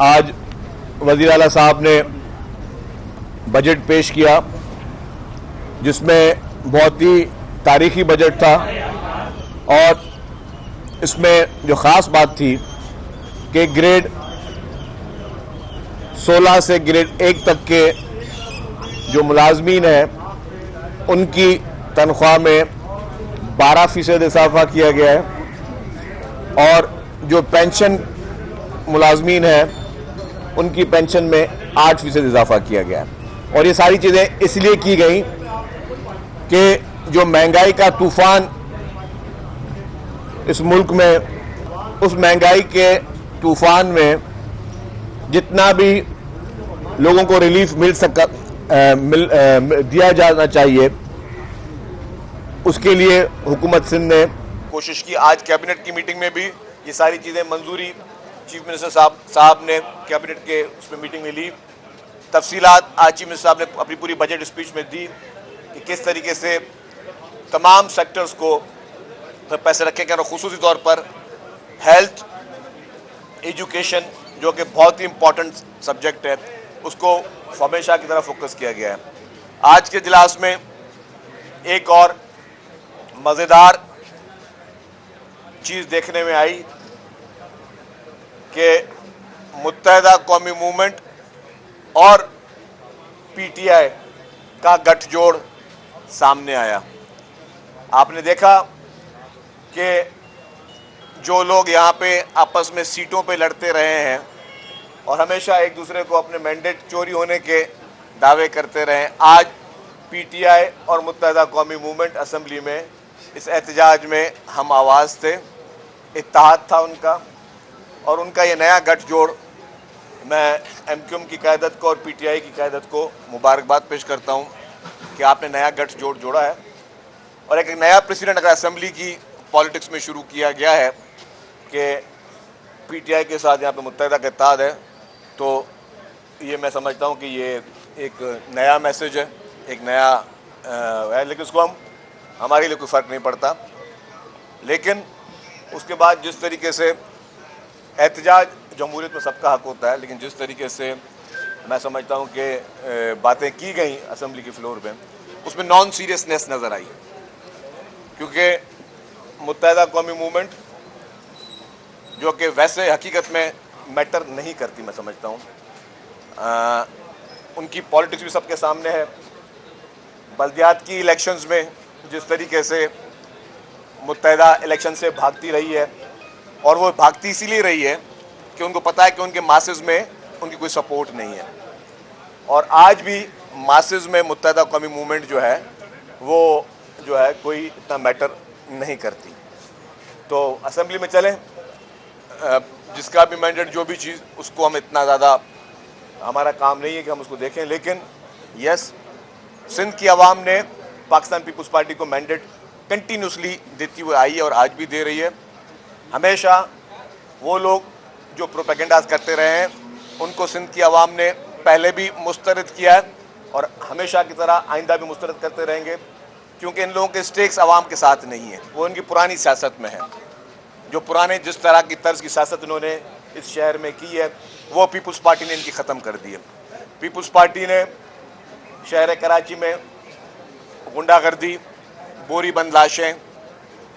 आज वज़ीर आला साहब ने बजट पेश किया जिसमें बहुत ही तारीखी बजट था और इसमें जो ख़ास बात थी कि ग्रेड 16 से ग्रेड 1 तक के जो मुलाजमीन हैं उनकी तनख्वाह में 12% इजाफा किया गया है और जो पेंशन मुलाजमीन हैं उनकी पेंशन में 8% इजाफा किया गया है। और ये सारी चीज़ें इसलिए की गई कि जो महंगाई का तूफान इस मुल्क में, उस महंगाई के तूफान में जितना भी लोगों को रिलीफ दिया जाना चाहिए उसके लिए हुकूमत सिंध ने कोशिश की। आज कैबिनेट की मीटिंग में भी ये सारी चीज़ें मंजूरी चीफ मिनिस्टर साहब ने कैबिनेट के उसमें मीटिंग में ली। तफसीलात आज चीफ मिनिस्टर साहब ने अपनी पूरी बजट स्पीच में दी कि किस तरीके से तमाम सेक्टर्स को पैसे रखे गए और खुसूसी तौर पर हेल्थ, एजुकेशन जो कि बहुत ही इम्पोर्टेंट सब्जेक्ट है उसको हमेशा की तरह फोकस किया गया है। आज के इजलास में एक और मज़ेदार चीज़ देखने में आई कि मुत्तहिदा कौमी मूवमेंट और पीटीआई का गठजोड़ सामने आया। आपने देखा कि जो लोग यहाँ पे आपस में सीटों पे लड़ते रहे हैं और हमेशा एक दूसरे को अपने मैंडेट चोरी होने के दावे करते रहे, आज पीटीआई और मुत्तहिदा कौमी मूवमेंट असेंबली में इस एहतजाज में हम आवाज़ थे, इत्तेहाद था उनका और उनका ये नया गठजोड़ मैं एमक्यूएम की क़यादत को और पीटीआई की क़यादत को मुबारकबाद पेश करता हूँ कि आपने नया गठजोड़ जोड़ा है और एक नया प्रेसिडेंट अगर असेंबली की पॉलिटिक्स में शुरू किया गया है कि पीटीआई के साथ यहाँ पे मुत्तहिदा का इत्तेहाद है, तो ये मैं समझता हूँ कि ये एक नया मैसेज है, एक नया है, लेकिन उसको हमारे लिए कोई फ़र्क नहीं पड़ता। लेकिन उसके बाद जिस तरीके से एहतजाज जमहूरियत में सबका हक होता है, लेकिन जिस तरीके से मैं समझता हूँ कि बातें की गई असेंबली के फ्लोर पे उसमें नॉन सीरियसनेस नज़र आई, क्योंकि मुत्तहिदा कौमी मूवमेंट जो कि वैसे हकीकत में मैटर नहीं करती, मैं समझता हूँ उनकी पॉलिटिक्स भी सबके सामने है। बल्दियात की इलेक्शंस में जिस तरीके से मुत्तहिदा इलेक्शन से भागती रही है और वो भागती इसीलिए रही है कि उनको पता है कि उनके मासेस में उनकी कोई सपोर्ट नहीं है और आज भी मासेस में मुत्तहिदा कौमी मूवमेंट जो है वो जो है कोई इतना मैटर नहीं करती। तो असेंबली में चलें, जिसका भी मैंडेट जो भी चीज़ उसको हम इतना ज़्यादा, हमारा काम नहीं है कि हम उसको देखें, लेकिन यस, सिंध की आवाम ने पाकिस्तान पीपल्स पार्टी को मैंडेट कंटिन्यूसली देती हुई आई है और आज भी दे रही है। हमेशा वो लोग जो प्रोपेगेंडास करते रहे हैं उनको सिंध की आवाम ने पहले भी मुस्तरद किया है और हमेशा की तरह आइंदा भी मुस्तरद करते रहेंगे, क्योंकि इन लोगों के स्टेक्स आवाम के साथ नहीं है, वो उनकी पुरानी सियासत में है। जो पुराने जिस तरह की तर्ज की सियासत इन्होंने इस शहर में की है वो पीपल्स पार्टी ने इनकी ख़त्म कर दी है। पीपल्स पार्टी ने शहर कराची में गुंडागर्दी, बोरी बंद लाशें,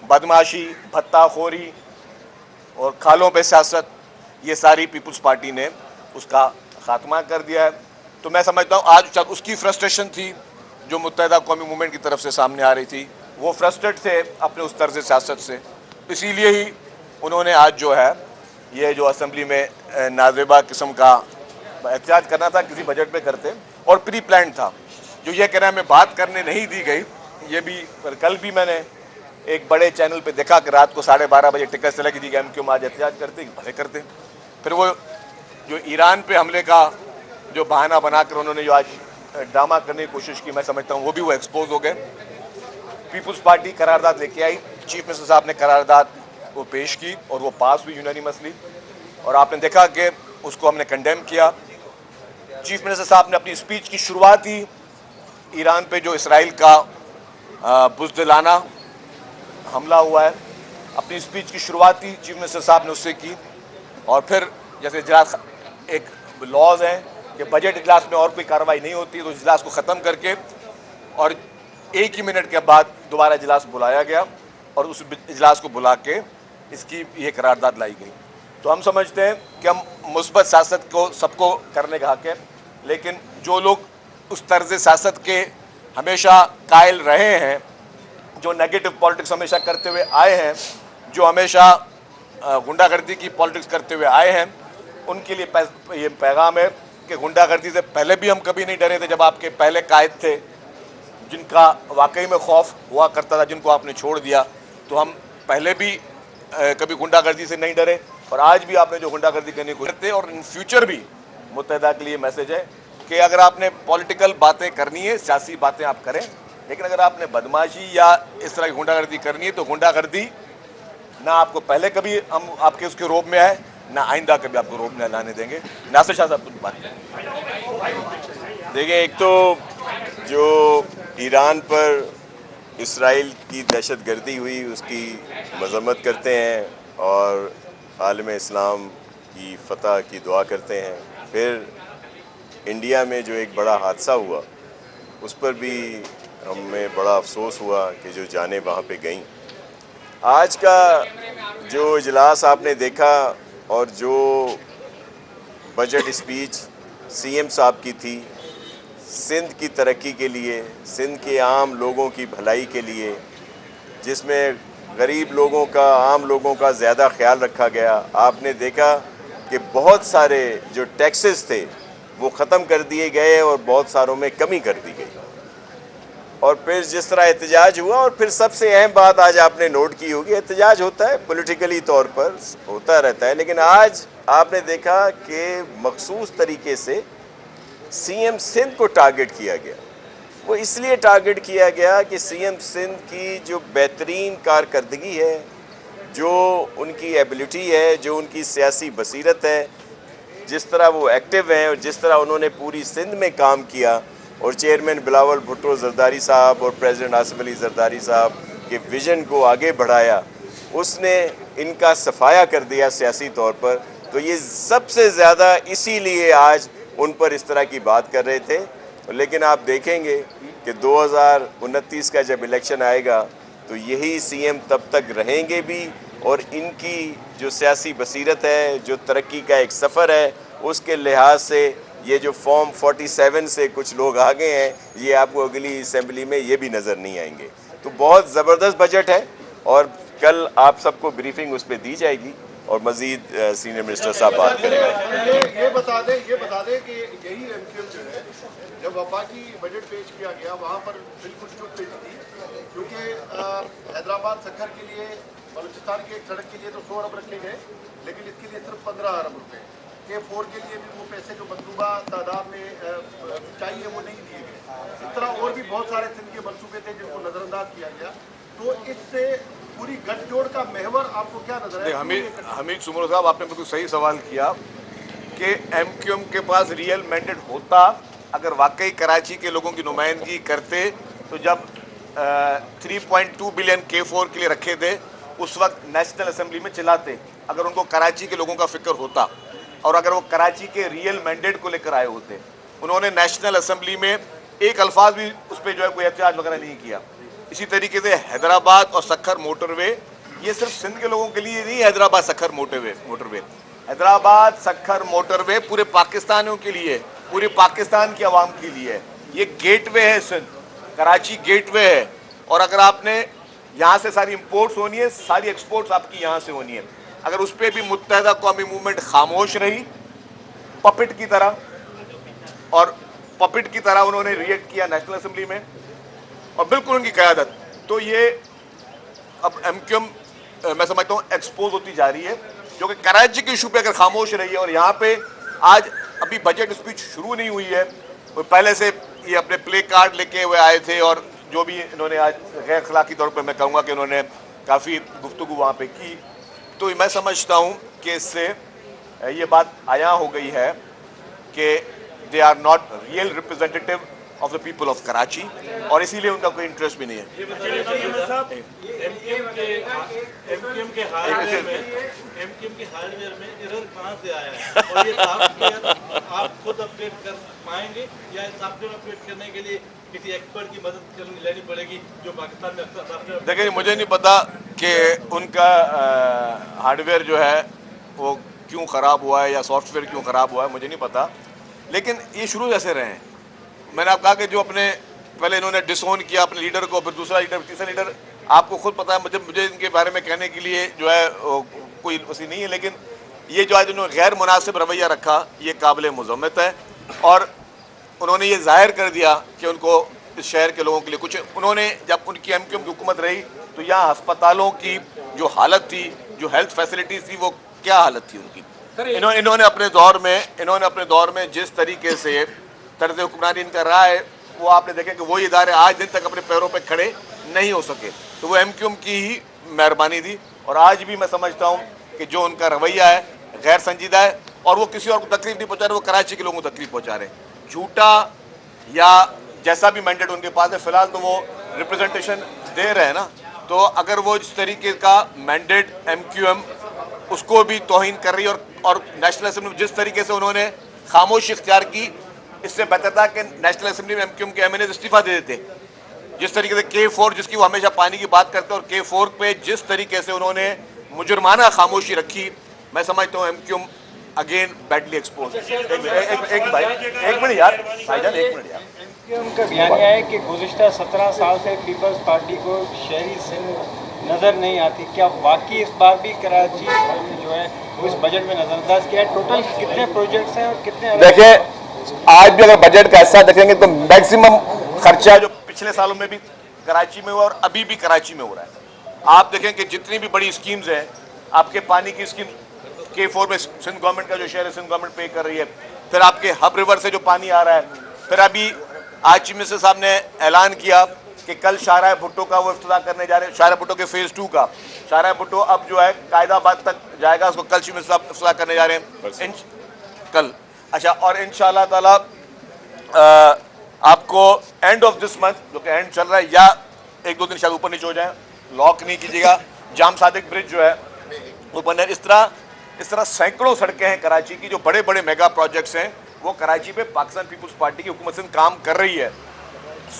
बदमाशी, भत्ताखोरी और खालों पे सियासत, ये सारी पीपल्स पार्टी ने उसका ख़ात्मा कर दिया है। तो मैं समझता हूँ आज उसकी फ्रस्ट्रेशन थी जो मुत्तहिदा कौमी मूवमेंट की तरफ से सामने आ रही थी, वो फ्रस्ट्रेट थे अपने उस तर्ज सियासत से, इसीलिए ही उन्होंने आज जो है ये जो असेंबली में नाज़ेबा किस्म का एहतजाज करना था किसी बजट पे करते और प्री प्लान था। जो ये कहना हमें बात करने नहीं दी गई, ये भी कल भी मैंने एक बड़े चैनल पे देखा कि रात को 12:30 बजे टिकट से लगी थी कि एमक्यूएम आज एहतजाज करते भले करते। फिर वो जो ईरान पे हमले का जो बहाना बनाकर उन्होंने जो आज ड्रामा करने की कोशिश की, मैं समझता हूँ वो एक्सपोज हो गए। पीपल्स पार्टी करारदाद लेके आई, चीफ मिनिस्टर साहब ने करारदाद वो पेश की और वो पास हुई यूनानिमसली और आपने देखा कि उसको हमने कंडेम किया। चीफ मिनिस्टर साहब ने अपनी स्पीच की शुरुआत ही ईरान पे जो इसराइल का बुज़दिलाना हमला हुआ है, अपनी स्पीच की शुरुआत ही चीफ मिनिस्टर साहब ने उससे की और फिर जैसे इजलास एक लॉज हैं कि बजट इजलास में और कोई कार्रवाई नहीं होती तो इजलास को ख़त्म करके और एक ही मिनट के बाद दोबारा इजलास बुलाया गया और उस इजलास को बुला के इसकी ये करारदाद लाई गई। तो हम समझते हैं कि हम मुस्बत सियासत को सबको करने का हक है, लेकिन जो लोग उस तर्ज सियासत के हमेशा कायल रहे हैं, जो नेगेटिव पॉलिटिक्स हमेशा करते हुए आए हैं, जो हमेशा गुंडागर्दी की पॉलिटिक्स करते हुए आए हैं, उनके लिए ये पैगाम है कि गुंडागर्दी से पहले भी हम कभी नहीं डरे थे। जब आपके पहले कायद थे जिनका वाकई में खौफ हुआ करता था, जिनको आपने छोड़ दिया, तो हम पहले भी कभी गुंडागर्दी से नहीं डरे और आज भी आपने जो गुंडागर्दी करने को करते और इन फ्यूचर भी मुत्तहदा के लिए मैसेज है कि अगर आपने पॉलिटिकल बातें करनी है, सियासी बातें आप करें, लेकिन अगर आपने बदमाशी या इस तरह की गुंडागर्दी करनी है तो गुंडागर्दी ना आपको पहले कभी हम आपके उसके रोब में आए, ना आइंदा कभी आपको रोब में लाने देंगे। नासिर शाह साहब कुछ बात करें। देखिए, एक तो जो ईरान पर इसराइल की दहशतगर्दी हुई उसकी मजम्मत करते हैं और आलम इस्लाम की फ़तह की दुआ करते हैं। फिर इंडिया में जो एक बड़ा हादसा हुआ उस पर भी हमें बड़ा अफसोस हुआ कि जो जानें वहाँ पे गईं। आज का जो इजलास आपने देखा और जो बजट स्पीच सीएम साहब की थी, सिंध की तरक्की के लिए, सिंध के आम लोगों की भलाई के लिए, जिसमें गरीब लोगों का, आम लोगों का ज़्यादा ख्याल रखा गया। आपने देखा कि बहुत सारे जो टैक्सेस थे वो ख़त्म कर दिए गए और बहुत सारों में कमी कर दी गई। और फिर जिस तरह एहतजाज हुआ, और फिर सबसे अहम बात आज आपने नोट की होगी, एहतजाज होता है पॉलिटिकली तौर पर होता रहता है, लेकिन आज आपने देखा कि मखसूस तरीके से सीएम सिंध को टारगेट किया गया। वो इसलिए टारगेट किया गया कि सीएम सिंध की जो बेहतरीन कारकर्दगी है, जो उनकी एबिलिटी है, जो उनकी सियासी बसीरत है, जिस तरह वो एक्टिव हैं और जिस तरह उन्होंने पूरी सिंध में काम किया और चेयरमैन बिलावल भुट्टो जरदारी साहब और प्रेसिडेंट आसिफ अली जरदारी साहब के विज़न को आगे बढ़ाया, उसने इनका सफाया कर दिया सियासी तौर पर। तो ये सबसे ज़्यादा इसीलिए आज उन पर इस तरह की बात कर रहे थे। लेकिन आप देखेंगे कि 2029 का जब इलेक्शन आएगा तो यही सीएम तब तक रहेंगे भी, और इनकी जो सियासी बसीरत है, जो तरक्की का एक सफ़र है, उसके लिहाज से ये जो फॉर्म 47 से कुछ लोग आ गए हैं, ये आपको अगली असेंबली में ये भी नज़र नहीं आएंगे। तो बहुत ज़बरदस्त बजट है और कल आप सबको ब्रीफिंग उस पर दी जाएगी और मजीद सीनियर मिनिस्टर साहब बात करेंगे। ये बता दें कि यही एमक्यूएम जो है, जब वफाकी बजट पेश किया गया वहाँ पर बिल्कुल चुप पेश थी, क्योंकि हैदराबाद सक्खर के लिए, बलूचिस्तान की एक सड़क के लिए तो 100 अरब रखे गए, लेकिन इसके लिए सिर्फ 15 अरब रुपए। K4 के लिए भी वो पैसे जो मतलूबा तादाद में चाहिए वो नहीं दिए गए। इस तरह और भी बहुत सारे सिंध के मनसूबे थे जिनको नज़रअंदाज किया गया। तो इससे पूरी गठजोड़ का महवर आपको क्या नजर है? हमीद सुमरो साहब, आपने बिल्कुल सही सवाल किया कि एमक्यूएम के पास रियल मैंडेट होता, अगर वाकई कराची के लोगों की नुमाइंदगी करते, तो जब 3.2 बिलियन K4 के लिए रखे थे उस वक्त नेशनल असेंबली में चिल्लाते, अगर उनको कराची के लोगों का फिक्र होता और अगर वो कराची के रियल मैंडेट को लेकर आए होते। उन्होंने नेशनल असेंबली में एक अल्फाज भी उस पर जो है कोई एहतजाज वगैरह नहीं किया। इसी तरीके से हैदराबाद और सक्खर मोटरवे, ये सिर्फ सिंध के लोगों के लिए नहीं, हैदराबाद सक्खर मोटरवे हैदराबाद सक्खर मोटरवे पूरे पाकिस्तानियों के लिए, पूरे पाकिस्तान की आवाम के लिए है। ये गेटवे है, सिंध कराची गेटवे है, और अगर आपने यहाँ से सारी इंपोर्ट्स होनी है, सारी एक्सपोर्ट्स आपकी यहाँ से होनी है। अगर उस पर भी मुत्तहदा कौमी मूवमेंट खामोश रही पपिट की तरह, और पपिट की तरह उन्होंने रिएक्ट किया नेशनल असेंबली में और बिल्कुल उनकी क़यादत, तो ये अब एमक्यूएम मैं समझता हूँ एक्सपोज होती जा रही है, जो कि कराची के इशू पे अगर खामोश रही है। और यहाँ पे आज अभी बजट स्पीच शुरू नहीं हुई है, वो पहले से ये अपने प्ले कार्ड लेके हुए आए थे, और जो भी इन्होंने आज गैर अखलाकी तौर पर मैं कहूँगा कि उन्होंने काफ़ी गुफ्तगू वहाँ पे की। तो मैं समझता हूँ कि इससे ये बात आया हो गई है कि they are not real representative of the people of Karachi, और इसीलिए उनका कोई इंटरेस्ट भी नहीं है। एमक्यूएम के हार्डवेयर में एरर कहां से आया है और ये सॉफ्टवेयर आप खुद अपडेट कर पाएंगे या सॉफ्टवेयर अपडेट करने के लिए किसी एक्सपर्ट की मदद लेनी पड़ेगी जो पाकिस्तान में सॉफ्टवेयर? देखिए, मुझे नहीं पता कि उनका हार्डवेयर जो है वो क्यों ख़राब हुआ है या सॉफ्टवेयर क्यों ख़राब हुआ है, मुझे नहीं पता, लेकिन ये शुरू जैसे रहे हैं। मैंने आप कहा कि जो अपने पहले इन्होंने डिसोन किया अपने लीडर को, फिर दूसरा लीडर, तीसरा लीडर, आपको खुद पता है, मुझे इनके बारे में कहने के लिए जो है कोई उसी नहीं है, लेकिन ये जो आज उन्होंने गैर मुनासिब रवैया रखा ये काबिल मज़म्मत है। और उन्होंने ये जाहिर कर दिया कि उनको इस शहर के लोगों के लिए कुछ, उन्होंने जब उनकी एमक्यूएम की हुकूमत रही तो यहाँ अस्पतालों की जो हालत थी, जो हेल्थ फैसिलिटीज़ थी, वो क्या हालत थी उनकी। इन्होंने अपने दौर में जिस तरीके से तर्ज हुक्मरानी इनका रहा है, वो आपने देखे कि वही इदारे आज दिन तक अपने पैरों पे खड़े नहीं हो सके, तो वो एमक्यूएम की ही मेहरबानी थी। और आज भी मैं समझता हूँ कि जो उनका रवैया है गैर संजीदा है और वो किसी और को तकलीफ नहीं पहुँचा रहे, वो कराची के लोगों को तकलीफ पहुँचा रहे। झूठा या जैसा भी मैंडेट उनके पास है, फिलहाल तो वो रिप्रेजेंटेशन दे रहे हैं ना, तो अगर वो इस तरीके का मैंडेट एमक्यूएम उसको भी तौहीन कर रही है और नेशनल असेंबली में जिस तरीके से उन्होंने खामोशी इख्तियार की, इससे बेहतर था कि नेशनल असेंबली में एमक्यूएम के एमएनए इस्तीफा दे देते। जिस तरीके से K4 जिसकी वो हमेशा पानी की बात करते हैं और K4 पे जिस तरीके से उन्होंने मुजरमाना खामोशी रखी, मैं समझता हूँ एमक्यूएम अगेन बैडली एक्सपोज। एक मिनट यार भाईजान, एक मिनट यार। एमक्यूएम का बयान यह है कि गुज़िश्ता 17 साल से पीपल्स पार्टी को शहरी सिंध नज़र नहीं आती। क्या वाकई इस बार भी कराची जो है उस बजट में नज़रअंदाज किया है? टोटल कितने प्रोजेक्ट्स हैं और कितने? देखिए, आज भी अगर बजट का हिस्सा देखेंगे तो मैक्सिमम खर्चा जो पिछले सालों में भी कराची में हुआ और अभी भी कराची में हो रहा है। आप देखें कि जितनी भी बड़ी स्कीम्स हैं, आपके पानी की स्कीम K4 में सिंध गवर्नमेंट का जो शेयर है सिंध गवर्नमेंट पे कर रही है, फिर आपके हब रिवर से जो पानी आ रहा है, फिर अभी आज चीफ मिनिस्टर साहब ने ऐलान किया कि कल शाहराह भुट्टो का वो इफ्तिताह करने जा रहे हैं, शाहराह भुट्टो के फेज़ 2 का। शाहराह भुट्टो अब जो है कायदाबाद तक जाएगा, उसको कल चीफ मिनिस्टर साहब इफ्तिताह करने जा रहे हैं कल। अच्छा, और इंशाअल्लाह ताला आपको एंड ऑफ दिस मंथ, जो कि एंड चल रहा है, या 1-2 दिन शायद ऊपर नीचे हो जाए, लॉक नहीं कीजिएगा, जाम सादिक ब्रिज जो है वो बने। इस तरह सैकड़ों सड़कें हैं कराची की, जो बड़े बड़े मेगा प्रोजेक्ट्स हैं, वो कराची पे पाकिस्तान पीपल्स पार्टी की हुकूमत सिंध काम कर रही है।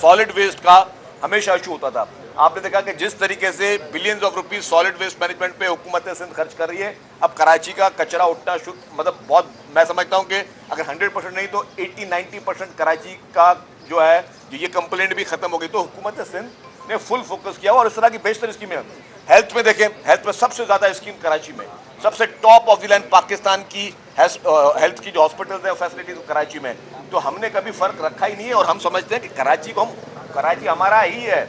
सॉलिड वेस्ट का हमेशा इशू होता था, आपने देखा कि जिस तरीके से billions of rupees solid waste management पे हुकूमत सिंध खर्च कर रही है, अब कराची का कचरा उठना शुरू, मतलब बहुत, मैं समझता हूँ कि अगर 100% नहीं तो 80-90% कराची का जो है ये कंप्लेंट भी खत्म हो गई। तो हुकूमत सिंध ने फुल फोकस किया और इस तरह की बेशतर स्कीमें। हेल्थ में देखें, हेल्थ में सबसे ज़्यादा स्कीम कराची में, सबसे top of the line Pakistan की हेल्थ की जो हॉस्पिटल्स हैं फैसिलिटीज कराची में। तो हमने कभी फ़र्क रखा ही नहीं है और हम समझते हैं कि कराची हमारा ही है,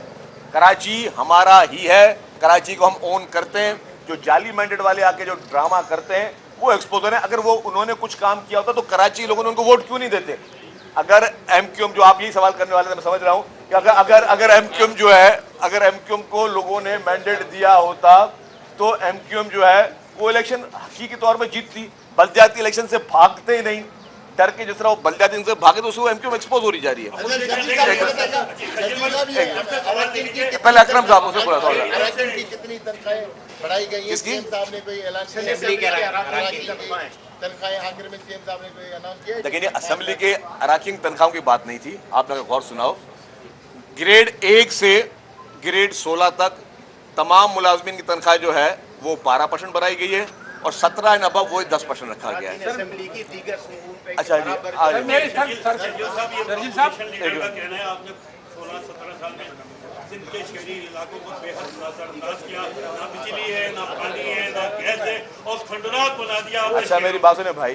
कराची हमारा ही है, कराची को हम ओन करते हैं। जो जाली मैंडेट वाले आके जो ड्रामा करते हैं वो एक्सपोजर है। अगर वो उन्होंने कुछ काम किया होता तो कराची लोगों ने उनको वोट क्यों नहीं देते? अगर एमक्यूएम, जो आप यही सवाल करने वाले थे, मैं समझ रहा हूँ कि अगर एमक्यूएम जो है, अगर एमक्यूएम को लोगों ने मैंडेट दिया होता तो एमक्यूएम जो है वो इलेक्शन हकीकी तौर पर जीतती। बल्दियाती इलेक्शन से भागते ही नहीं, डर के जिस तरह वो बल्दियाती से भागे, तो उसको एमक्यूएम एक्सपोज हो रही जा रही है। पहले अकरम साहब उसे बोला था कितनी तनख्वाहें बढ़ाई गई हैं? सीएम साहब ने कोई ऐलान किया? तनख्वाहें आखिर में सीएम साहब ने कोई अनाउंस किया? लेकिन ये असेंबली के अराकीन तनख्वाहों की बात नहीं थी, आपने अगर गौर सुनाओ, ग्रेड 1 से ग्रेड 16 तक तमाम मुलाजमीन की तनख्वाह जो है वो 12% बढ़ाई गई है और 17 एंड अबव वो 10% रखा गया है। अच्छा जी, सिंध के शहरी इलाकों को बेहद नजरअंदाज किया, ना बिजली है, ना पानी है, ना गैस है, और खंडरात बना दिया। अच्छा, मेरी बात सुने भाई,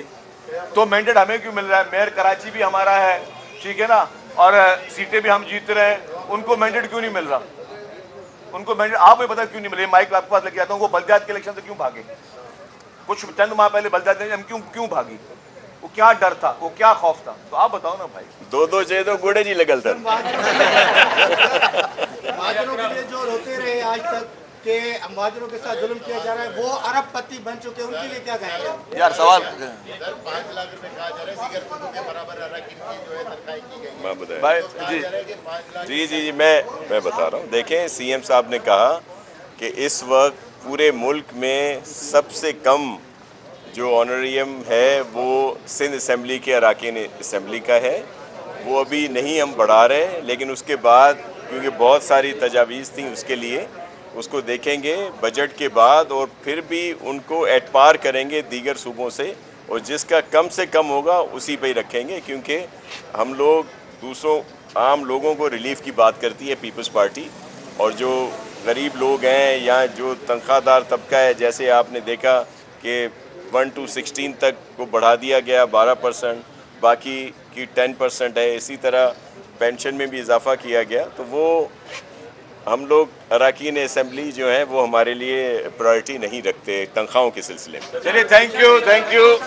तो मैंडेट हमें क्यों मिल रहा है? मेयर कराची भी हमारा है, ठीक है ना, और सीटें भी हम जीत रहे हैं, उनको मैंडेट क्यों नहीं मिल रहा? उनको मैंडेट आप मुझे पता क्यों नहीं मिले? माइक आपके पास लेके आता हूँ, वो बल्दियात के इलेक्शन से क्यों भागे? कुछ चंद माह पहले बल्दियात हम क्यों भागी? वो क्या डर था, वो क्या खौफ था? तो आप बताओ ना भाई। 2-2 चाहिए तो गुड़े जी लगल था। महाजनों के लिए जो रोते रहे आज तक कि महाजनों के साथ जुल्म किया जा रहा है, वो अरबपति बन चुके हैं, उनके लिए क्या कहेंगे? यार सवाल 5 लाख रुपए कहा जा रहा है, सिगर के बराबर अराकीन की जो है तनख्वाह की गई है। मैं बताया भाई जी जी मैं बता रहा हूँ। देखें, सीएम साहब ने कहा कि इस वक्त पूरे मुल्क में सबसे कम जो ऑनरेरियम है वो सिंध असम्बली के अरकान असम्बली का है। वो अभी नहीं हम बढ़ा रहे, लेकिन उसके बाद क्योंकि बहुत सारी तजावीज़ थी उसके लिए, उसको देखेंगे बजट के बाद और फिर भी उनको एतबार करेंगे दीगर सूबों से, और जिसका कम से कम होगा उसी पे ही रखेंगे। क्योंकि हम लोग दूसरों आम लोगों को रिलीफ की बात करती है पीपल्स पार्टी, और जो गरीब लोग हैं या जो तनख्वाहदार तबका है, जैसे आपने देखा कि 1 to 16 तक को बढ़ा दिया गया 12%, बाकी की 10% है। इसी तरह पेंशन में भी इजाफा किया गया। तो वो हम लोग अरकान असम्बली जो हैं वो हमारे लिए प्रायोरिटी नहीं रखते तनख्वाहों के सिलसिले में। चलिए, थैंक यू।